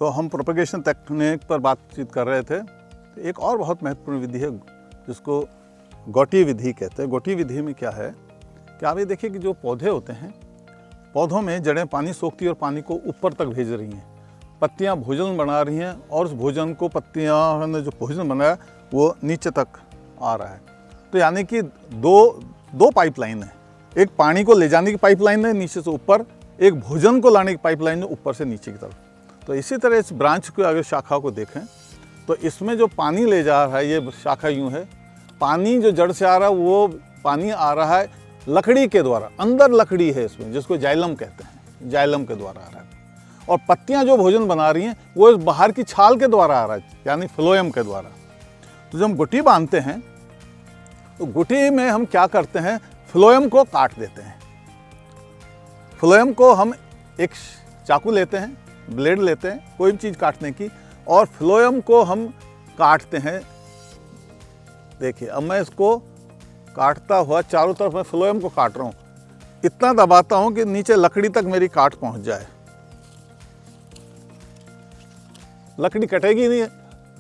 तो हम propagation technique पर बातचीत कर रहे थे। एक और बहुत महत्वपूर्ण विधि है जिसको गोटी विधि कहते हैं। गोटी विधि में क्या है कि आप ये देखिए कि जो पौधे होते हैं, पौधों में जड़ें पानी सोखती हैं और पानी को ऊपर तक भेज रही हैं। पत्तियां भोजन बना रही हैं और उस भोजन को पत्तियां ने जो भोजन बनाया वो नीचे तक आ रहा है। तो यानी कि दो पाइपलाइन है, एक पानी को ले जाने की पाइपलाइन है नीचे से ऊपर, एक भोजन को लाने की पाइपलाइन है ऊपर से नीचे की तरफ। तो इसी तरह इस ब्रांच को अगर शाखा को देखें तो इसमें जो पानी ले जा रहा है, ये शाखा यूँ है, पानी जो जड़ से आ रहा है वो पानी आ रहा है लकड़ी के द्वारा, अंदर लकड़ी है इसमें जिसको जाइलम कहते हैं, जाइलम के द्वारा आ रहा है। और पत्तियां जो भोजन बना रही हैं वो इस बाहर की छाल के द्वारा आ रहा है, यानी फ्लोएम के द्वारा। तो जब हम गुटी बांधते हैं तो गुटी में हम क्या करते हैं, फ्लोएम को काट देते हैं। फ्लोएम को हम एक चाकू लेते हैं, ब्लेड लेते हैं कोई भी चीज़ काटने की, और फ्लोएम को हम काटते हैं। देखिए अब मैं इसको काटता हुआ चारों तरफ मैं फ्लोएम को काट रहा हूँ, इतना दबाता हूँ कि नीचे लकड़ी तक मेरी काट पहुँच जाए। लकड़ी कटेगी नहीं है,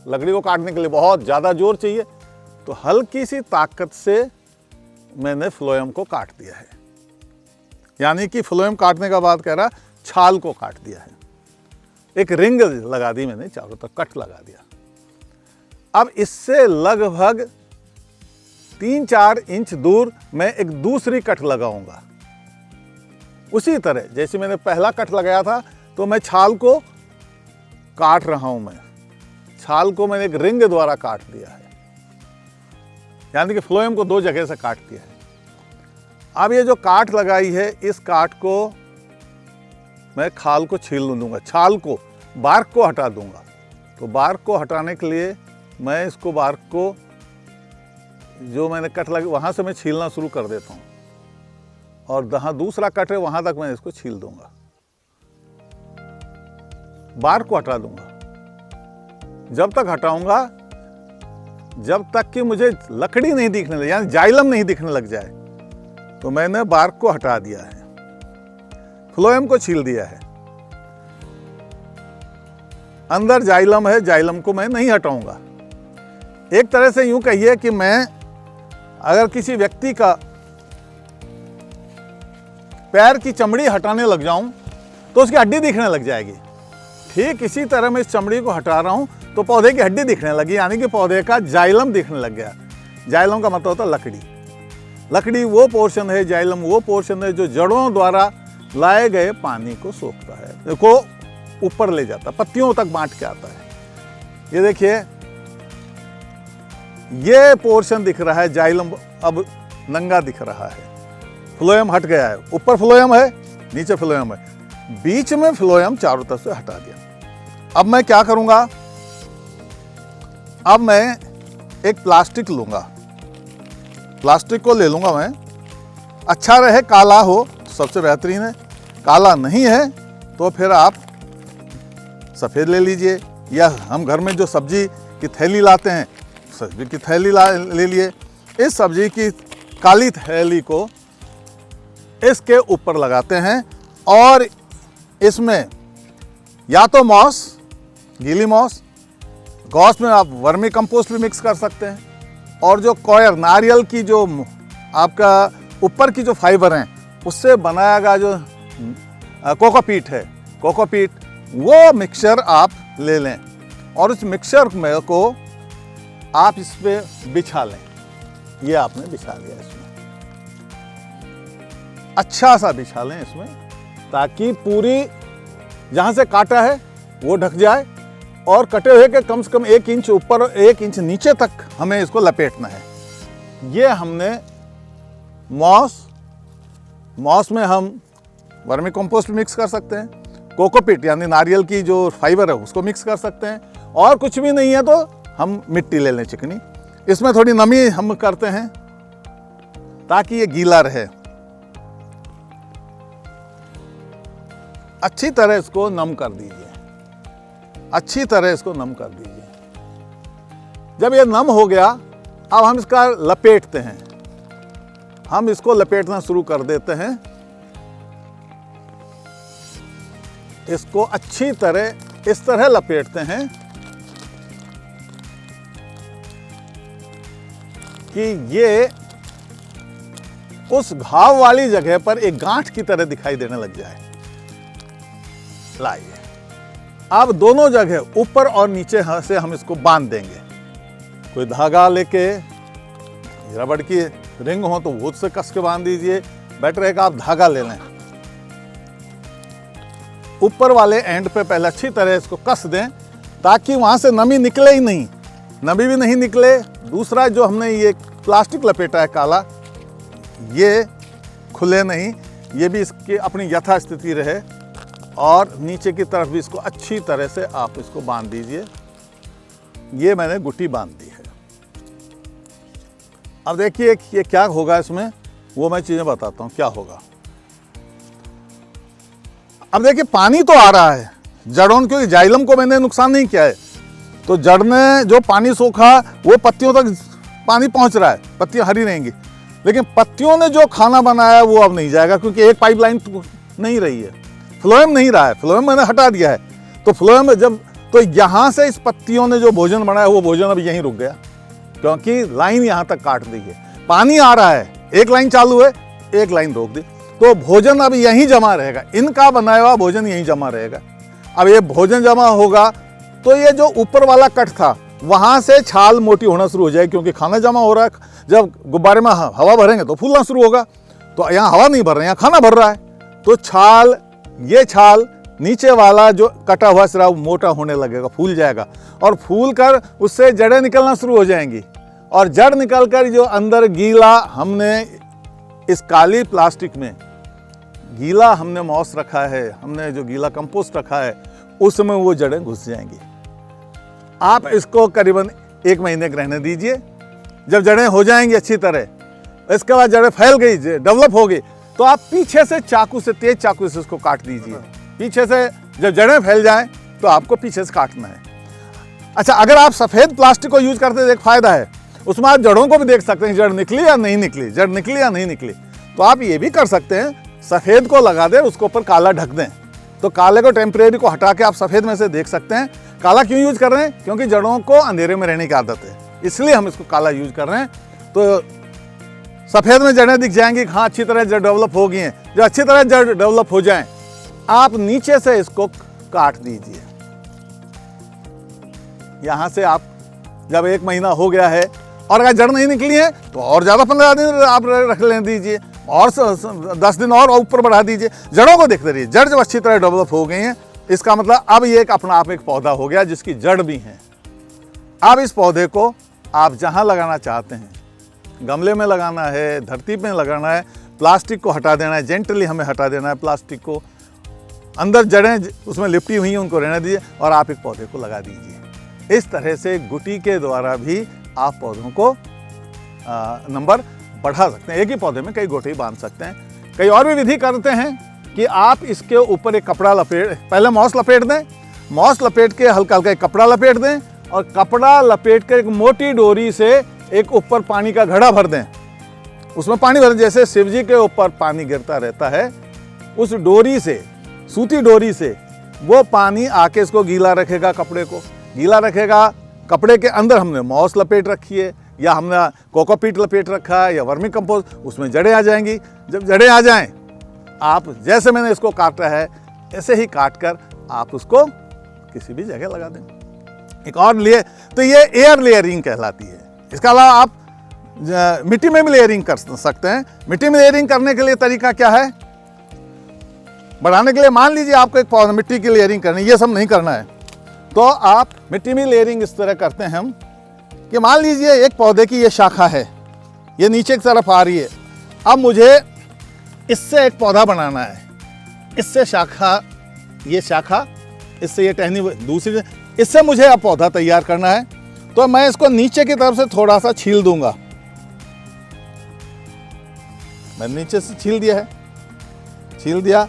लकड़ी को काटने के लिए बहुत ज़्यादा जोर चाहिए, तो हल्की सी ताकत से मैंने फ्लोएम को काट दिया है। यानी कि फ्लोएम काटने का बाद कह रहा छाल को काट दिया है, एक रिंग लगा दी मैंने, चारों तरफ कट लगा दिया। अब इससे लगभग 3-4 इंच दूर मैं एक दूसरी कट लगाऊंगा। उसी तरह जैसे मैंने पहला कट लगाया था तो मैं छाल को काट रहा हूं, मैं छाल को मैंने एक रिंग द्वारा काट दिया है, यानी कि फ्लोएम को 2 जगह से काट दिया है। अब ये जो काट लगाई है इस काट को मैं खाल को छील दूंगा, छाल को, बार्क को हटा दूंगा। तो बार्क को हटाने के लिए मैं इसको बार्क को जो मैंने कट लगा वहाँ से मैं छीलना शुरू कर देता हूँ, और जहाँ दूसरा कट है वहाँ तक मैं इसको छील दूंगा, बार्क को हटा दूंगा। जब तक हटाऊंगा जब तक कि मुझे लकड़ी नहीं दिखने लगे, यानी जाइलम नहीं दिखने लग जाए। तो मैंने बार्क को हटा दिया है, फ्लोएम को छील दिया है, अंदर जाइलम है, जाइलम को मैं नहीं हटाऊंगा। एक तरह से यूं कहिए कि मैं अगर किसी व्यक्ति का पैर की चमड़ी हटाने लग जाऊं तो उसकी हड्डी दिखने लग जाएगी। ठीक इसी तरह मैं इस चमड़ी को हटा रहा हूं तो पौधे की हड्डी दिखने लगी, यानी कि पौधे का जाइलम दिखने लग गया। जाइलम का मतलब होता है लकड़ी। लकड़ी वो पोर्शन है, जाइलम वो पोर्शन है जो जड़ों द्वारा लाए गए पानी को सोखता है, को ऊपर ले जाता, पत्तियों तक बांट के आता है। ये देखिए ये पोर्शन दिख रहा है, जाइलम अब नंगा दिख रहा है, फ्लोएम हट गया है। ऊपर फ्लोएम है, नीचे फ्लोएम है, बीच में फ्लोएम चारों तरफ से हटा दिया। अब मैं क्या करूंगा, अब मैं एक प्लास्टिक लूंगा, प्लास्टिक को ले लूंगा मैं, अच्छा रहे काला हो सबसे बेहतरीन है, काला नहीं है तो फिर आप सफ़ेद ले लीजिए, या हम घर में जो सब्जी की थैली लाते हैं सब्जी की थैली ले लिए। इस सब्जी की काली थैली को इसके ऊपर लगाते हैं और इसमें या तो मॉस, गीली मॉस, गॉस में आप वर्मी कंपोस्ट भी मिक्स कर सकते हैं, और जो कॉयर नारियल की जो आपका ऊपर की जो फाइबर हैं उससे बनाया गया जो कोकोपीट है, कोकोपीट, वो मिक्सचर आप ले लें और उस मिक्सचर में को आप इस पे बिछा लें। ये आपने बिछा लिया इसमें, अच्छा सा बिछा लें इसमें, ताकि पूरी जहाँ से काटा है वो ढक जाए, और कटे हुए के कम से कम 1 इंच ऊपर और 1 इंच नीचे तक हमें इसको लपेटना है। ये हमने मॉस में हम वर्मी कंपोस्ट मिक्स कर सकते हैं, कोकोपीट यानी नारियल की जो फाइबर है उसको मिक्स कर सकते हैं, और कुछ भी नहीं है तो हम मिट्टी ले लें चिकनी, इसमें थोड़ी नमी हम करते हैं ताकि ये गीला रहे। अच्छी तरह इसको नम कर दीजिए, अच्छी तरह इसको नम कर दीजिए। जब ये नम हो गया अब हम इसका लपेटते हैं, हम इसको लपेटना शुरू कर देते हैं। इसको अच्छी तरह इस तरह लपेटते हैं कि ये उस घाव वाली जगह पर एक गांठ की तरह दिखाई देने लग जाए। लाइए, अब दोनों जगह ऊपर और नीचे से हम इसको बांध देंगे। कोई धागा लेके, रबड़ की रिंग हो तो वो से कस के बांध दीजिए, बेटर है कि आप धागा ले लें। ऊपर वाले एंड पे पहले अच्छी तरह इसको कस दें ताकि वहां से नमी निकले ही नहीं, नमी भी नहीं निकले। दूसरा जो हमने ये प्लास्टिक लपेटा है काला, ये खुले नहीं, ये भी इसकी अपनी यथास्थिति रहे। और नीचे की तरफ भी इसको अच्छी तरह से आप इसको बांध दीजिए। ये मैंने गुटी बांध दी है। अब देखिए ये क्या होगा इसमें, वो मैं चीजें बताता हूं क्या होगा। अब देखिए पानी तो आ रहा है जड़ों, क्योंकि जाइलम को मैंने नुकसान नहीं किया है, तो जड़ ने जो पानी सोखा वो पत्तियों तक पानी पहुंच रहा है, पत्तियां हरी रहेंगी। लेकिन पत्तियों ने जो खाना बनाया वो अब नहीं जाएगा, क्योंकि एक पाइपलाइन नहीं रही है, फ्लोएम नहीं रहा है, फ्लोएम मैंने हटा दिया है। तो फ्लोएम जब, तो यहां से इस पत्तियों ने जो भोजन बनाया वो भोजन अब यहीं रुक गया, क्योंकि लाइन यहां तक काट दी है। पानी आ रहा है, एक लाइन चालू है, एक लाइन रोक दी, तो भोजन अब यहीं जमा रहेगा, इनका बनाया हुआ भोजन यहीं जमा रहेगा। अब ये भोजन जमा होगा तो ये जो ऊपर वाला कट था वहां से छाल मोटी होना शुरू हो जाएगी, क्योंकि खाना जमा हो रहा है। जब गुब्बारे में हवा भरेंगे तो फूलना शुरू होगा, तो यहाँ हवा नहीं भर रहा है, यहाँ खाना भर रहा है, तो छाल, ये छाल नीचे वाला जो कटा हुआ सिरा मोटा होने लगेगा, फूल जाएगा, और फूल कर उससे जड़ें निकलना शुरू हो जाएंगी। और जड़ निकल कर जो अंदर गीला, हमने इस काली प्लास्टिक में गीला हमने मॉस रखा है, हमने जो गीला कंपोस्ट रखा है, उसमें वो जड़ें घुस जाएंगी। आप इसको करीबन 1 महीने रहने दीजिए। जब जड़ें हो जाएंगी अच्छी तरह, इसके बाद जड़ें फैल गई, डेवलप हो गई, तो आप पीछे से चाकू से, तेज चाकू से इसको काट दीजिए। पीछे से जब जड़ें फैल जाएं तो आपको पीछे से काटना है। अच्छा, अगर आप सफ़ेद प्लास्टिक को यूज करते हैं, एक फायदा है, उसमें आप जड़ों को भी देख सकते हैं, जड़ निकली या नहीं निकली, जड़ निकली या नहीं निकली। तो आप ये भी कर सकते हैं, सफ़ेद को लगा दें, उसके ऊपर काला ढक दें, तो काले को टेम्परेरी को हटा के आप सफ़ेद में से देख सकते हैं। काला क्यों यूज कर रहे हैं? क्योंकि जड़ों को अंधेरे में रहने की आदत है, इसलिए हम इसको काला यूज कर रहे हैं। तो सफ़ेद में जड़ें दिख जाएंगी, हाँ अच्छी तरह जड़ डेवलप हो गई हैं। जब अच्छी तरह जड़ डेवलप हो जाएं, आप नीचे से इसको काट दीजिए। यहां से आप जब 1 महीना हो गया है और अगर जड़ नहीं निकली है तो और ज़्यादा 15 दिन आप रख लेने दीजिए, और 10 दिन और ऊपर बढ़ा दीजिए। जड़ों को देखते रहिए, जड़ जब अच्छी तरह डेवलप हो गई हैं, इसका मतलब अब ये एक अपना आप एक पौधा हो गया जिसकी जड़ भी है। अब इस पौधे को आप जहां लगाना चाहते हैं, गमले में लगाना है, धरती में लगाना है, प्लास्टिक को हटा देना है, जेंटली हमें हटा देना है प्लास्टिक को। अंदर जड़ें उसमें लिपटी हुई हैं, उनको रहने दीजिए और आप एक पौधे को लगा दीजिए। इस तरह से गुटी के द्वारा भी आप पौधों को नंबर बढ़ा सकते हैं। एक ही पौधे में कई गोटी बांध सकते हैं। कई और भी विधि करते हैं कि आप इसके ऊपर एक कपड़ा लपेट, पहले मॉस लपेट दें, मॉस लपेट के हल्का हल्का एक कपड़ा लपेट दें, और कपड़ा लपेट कर एक मोटी डोरी से एक ऊपर पानी का घड़ा भर दें, उसमें पानी भर, जैसे शिव जी के ऊपर पानी गिरता रहता है, उस डोरी से, सूती डोरी से वो पानी आके इसको गीला रखेगा, कपड़े को गीला रखेगा। कपड़े के अंदर हमने मॉस लपेट रखी है, या हमने कोकोपीट लपेट रखा है, या वर्मी कंपोस्ट, उसमें जड़ें आ जाएंगी। जब जड़ें आ जाएं, आप जैसे मैंने इसको काटा है ऐसे ही काट कर आप उसको किसी भी जगह लगा दें। एक और लिए तो ये एयर लेयरिंग कहलाती है। इसके अलावा आप मिट्टी में भी लेयरिंग कर सकते हैं। मिट्टी में लेयरिंग करने के लिए तरीका क्या है? बढ़ाने के लिए मान लीजिए आपको एक पौधा मिट्टी की लेयरिंग करनी, ये सब नहीं करना है, तो आप मिट्टी में लेयरिंग इस तरह करते हैं हम कि मान लीजिए एक पौधे की ये शाखा है, ये नीचे की तरफ आ रही है। अब मुझे इससे एक पौधा बनाना है, इससे शाखा, ये शाखा, इससे ये टहनी दूसरी, इससे मुझे अब पौधा तैयार करना है। तो मैं इसको नीचे की तरफ से थोड़ा सा छील दूंगा। मैंने नीचे से छील दिया है, छील दिया,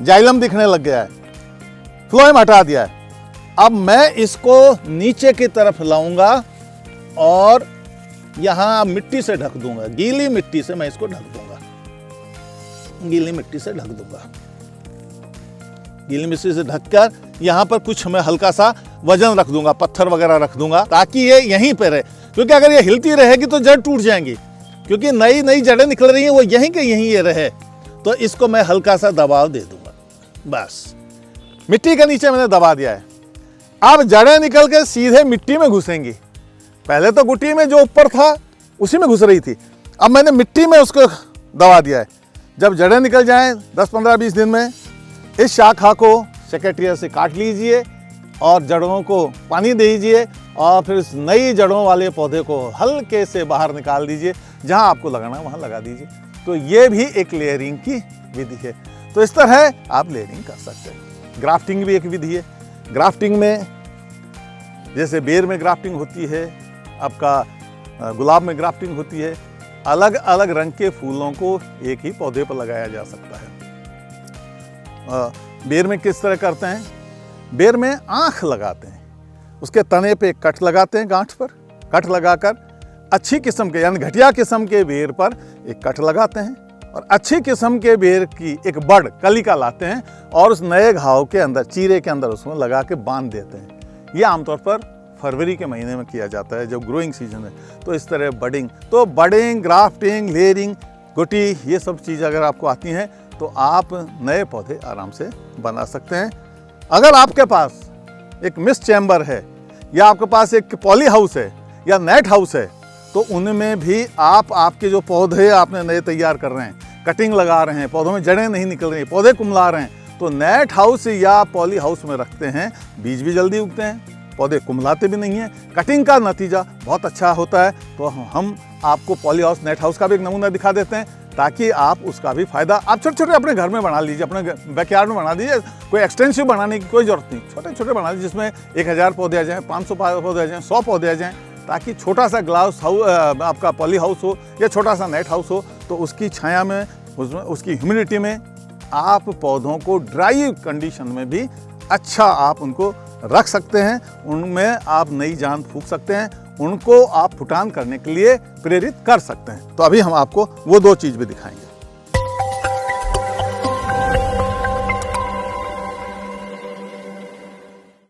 जाइलम दिखने लग गया है, फ्लोएम हटा दिया है। अब मैं इसको नीचे की तरफ लाऊंगा और यहां मिट्टी से ढक दूंगा, गीली मिट्टी से मैं इसको ढक दूंगा, गीली मिट्टी से ढक दूंगा। गीली मिट्टी से ढककर यहाँ पर कुछ मैं हल्का सा वजन रख दूंगा, पत्थर वगैरह रख दूंगा, ताकि ये यहीं पे रहे, क्योंकि अगर ये हिलती रहेगी तो जड़ टूट जाएंगी, क्योंकि नई नई जड़ें निकल रही हैं, वो यहीं के यहीं ये रहे। तो इसको मैं हल्का सा दबाव दे दूंगा, बस मिट्टी के नीचे मैंने दबा दिया है। अब जड़ें निकल के सीधे मिट्टी में घुसेंगी। पहले तो गुटी में जो ऊपर था उसी में घुस रही थी, अब मैंने मिट्टी में उसको दबा दिया है। जब जड़ें निकल जाएं 10, 15, 20 दिन में, इस शाखा को सेकेट्रिया से काट लीजिए और जड़ों को पानी दे दीजिए और फिर इस नई जड़ों वाले पौधे को हल्के से बाहर निकाल दीजिए, जहां आपको लगाना है वहां लगा दीजिए। तो ये भी एक लेयरिंग की विधि है। तो इस तरह आप लेयरिंग कर सकते हैं। ग्राफ्टिंग भी एक विधि है। ग्राफ्टिंग में जैसे बेर में ग्राफ्टिंग होती है, आपका गुलाब में ग्राफ्टिंग होती है, अलग अलग रंग के फूलों को एक ही पौधे पर लगाया जा सकता है। बेर में किस तरह करते हैं? बेर में आँख लगाते हैं, उसके तने पे कट लगाते हैं, गांठ पर कट लगाकर अच्छी किस्म के यानी घटिया किस्म के बेर पर एक कट लगाते हैं और अच्छी किस्म के बेर की एक बड़ कलिका लाते हैं और उस नए घाव के अंदर, चीरे के अंदर उसमें लगा के बांध देते हैं। ये आमतौर पर फरवरी के महीने में किया जाता है, जब ग्रोइंग सीजन है। तो इस तरह बडिंग, तो बडिंग, ग्राफ्टिंग, लेयरिंग, गुटी, ये सब चीज़ अगर आपको आती हैं तो आप नए पौधे आराम से बना सकते हैं। अगर आपके पास एक मिस्ट चैम्बर है या आपके पास एक पॉली हाउस है या नेट हाउस है, तो उनमें भी आप आपके जो पौधे आपने नए तैयार कर रहे हैं, कटिंग लगा रहे हैं, पौधों में जड़ें नहीं निकल रही, पौधे कुम्हला रहे हैं, तो नेट हाउस या पॉली हाउस में रखते हैं, बीज भी जल्दी उगते हैं, पौधे कुम्हलाते भी नहीं हैं, कटिंग का नतीजा बहुत अच्छा होता है। तो हम आपको पॉली हाउस, नेट हाउस का भी एक नमूना दिखा देते हैं, ताकि आप उसका भी फायदा आप छोटे छोटे अपने घर में बना लीजिए, अपने बैकयार्ड में बना दीजिए। कोई एक्सटेंसिव बनाने की कोई जरूरत नहीं, छोटे छोटे बना लीजिए, जिसमें 1000 पौधे आ जाएँ, 500 पौधे आ जाएँ, 100 पौधे आ जाएँ, ताकि छोटा सा ग्लास हाउस आपका पॉली हाउस हो या छोटा सा नेट हाउस हो, तो उसकी छाया में, उसमें उसकी ह्यूमिडिटी में आप पौधों को ड्राई कंडीशन में भी अच्छा आप उनको रख सकते हैं, उनमें आप नई जान फूंक सकते हैं, उनको आप फुटान करने के लिए प्रेरित कर सकते हैं। तो अभी हम आपको वो 2 चीज़ भी दिखाएंगे।